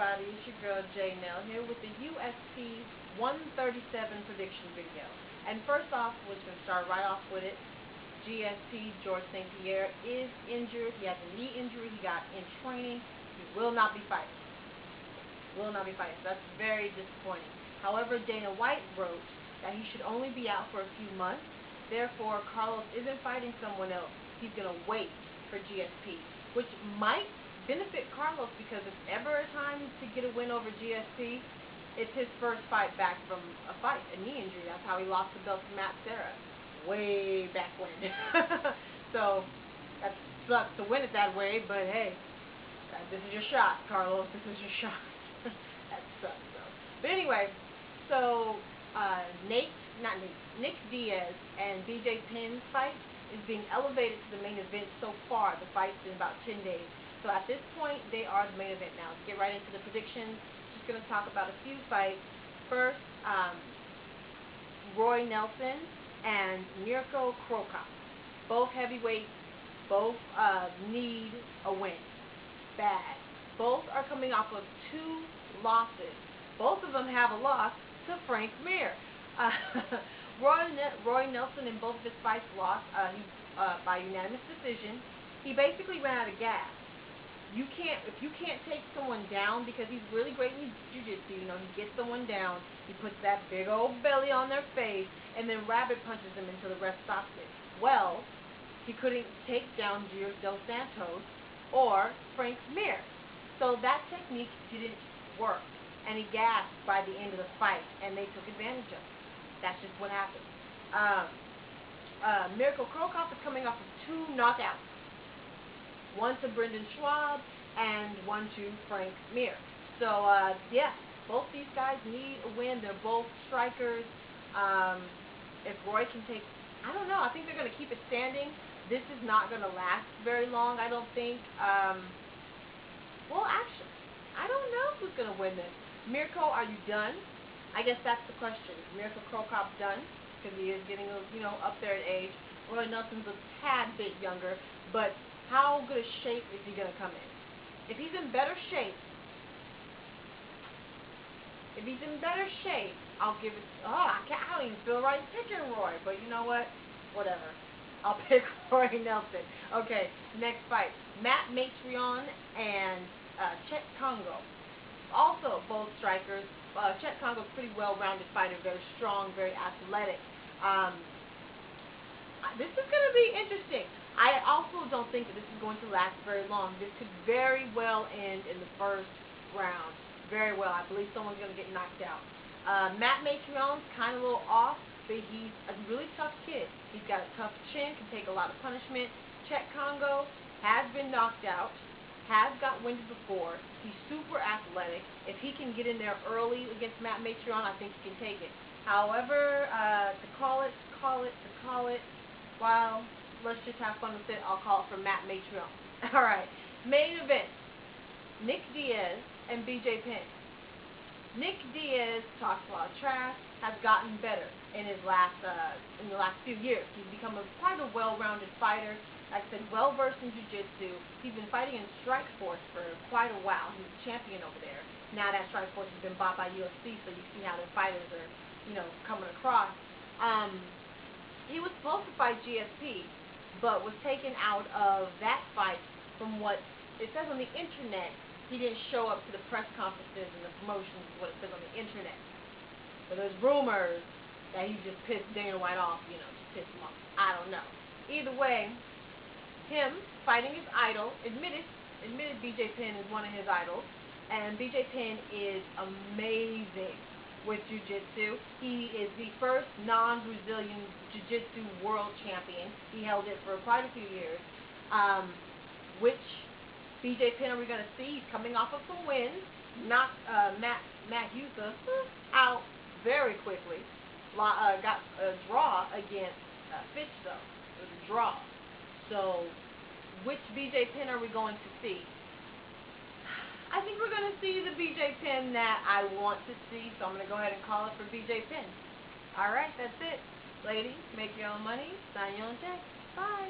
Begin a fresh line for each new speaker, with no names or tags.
everybody, it's your girl J Nell here with the UFC 137 prediction video. And first off, we're just going to start right off with it. GSP, George St. Pierre, is injured. He has a knee injury. He got in training. He will not be fighting. Will not be fighting. So that's very disappointing. However, Dana White wrote that he should only be out for a few months. Therefore, Carlos isn't fighting someone else. He's going to wait for GSP, which might benefit Carlos, because if ever a time to get a win over GSP, it's his first fight back from a knee injury. That's how he lost the belt to Matt Serra way back when. So that sucks to win it that way, but hey, this is your shot, Carlos. This is your shot. That sucks though. But anyway, so Nick Diaz and BJ Penn's fight is being elevated to the main event so far. The fight's in about 10 days. So at this point, they are the main event now. Let's get right into the predictions. Just going to talk about a few fights. First, Roy Nelson and Mirko Cro. Both heavyweights. Both need a win. Bad. Both are coming off of 2 losses. Both of them have a loss to Frank Mir. Roy Nelson in both of his fights lost by unanimous decision. He basically ran out of gas. If you can't take someone down, because he's really great in jiu-jitsu, you know, he gets someone down, he puts that big old belly on their face, and then rabbit punches them until the ref stops it. Well, he couldn't take down Diaz dos Santos or Frank Mir. So that technique didn't work, and he gasped by the end of the fight, and they took advantage of it. That's just what happened. Mirko Cro is coming off of 2 knockouts. One to Brendan Schwab and one to Frank Mir. So, yeah, both these guys need a win. They're both strikers. If Roy can take, I don't know, I think they're going to keep it standing. This is not going to last very long, I don't think. Well, actually, I don't know who's going to win this. Mirko, are you done? I guess that's the question. Is Mirko Cro done? Because he is getting, up there in age. Roy Nelson's a tad bit younger, but how good a shape is he going to come in? If he's in better shape, I'll give it. I don't even feel right picking Roy, but you know what? Whatever. I'll pick Roy Nelson. Okay, next fight: Matt Matreon and Chet Congo. Also, both strikers. Chet Congo's a pretty well-rounded fighter, very strong, very athletic. This is going to be interesting. I also don't think that this is going to last very long. This could very well end in the first round. Very well. I believe someone's going to get knocked out. Matt Matreon's kind of a little off, but he's a really tough kid. He's got a tough chin, can take a lot of punishment. Chet Congo has been knocked out, has got winded before. He's super athletic. If he can get in there early against Matt Matreon, I think he can take it. However, to call it, well, let's just have fun with it. I'll call it for Matt Matreon. All right, main event: Nick Diaz and BJ Penn. Nick Diaz talks a lot of trash, has gotten better in his in the last few years. He's become quite a well-rounded fighter. Like I said, well-versed in jiu-jitsu. He's been fighting in Strikeforce for quite a while. He's a champion over there. Now that Strikeforce has been bought by UFC, so you see how their fighters are, coming across. He was supposed to fight GSP, but was taken out of that fight. From what it says on the internet, he didn't show up to the press conferences and the promotions, is what it says on the internet. So there's rumors that he just pissed Dana White off, just pissed him off. I don't know. Either way, him fighting his idol, admitted BJ Penn is one of his idols, and BJ Penn is amazing with jiu-jitsu. He is the first non-Brazilian jiu-jitsu world champion. He held it for quite a few years. Which BJ Penn are we going to see? He's coming off of some wins. Knocked Matt Hughes out very quickly. Got a draw against Fitch, though. It was a draw. So, which BJ Penn are we going to see? I think we're going to see the BJ Penn that I want to see, so I'm going to go ahead and call it for BJ Penn. Alright, that's it. Ladies, make your own money, sign your own check. Bye.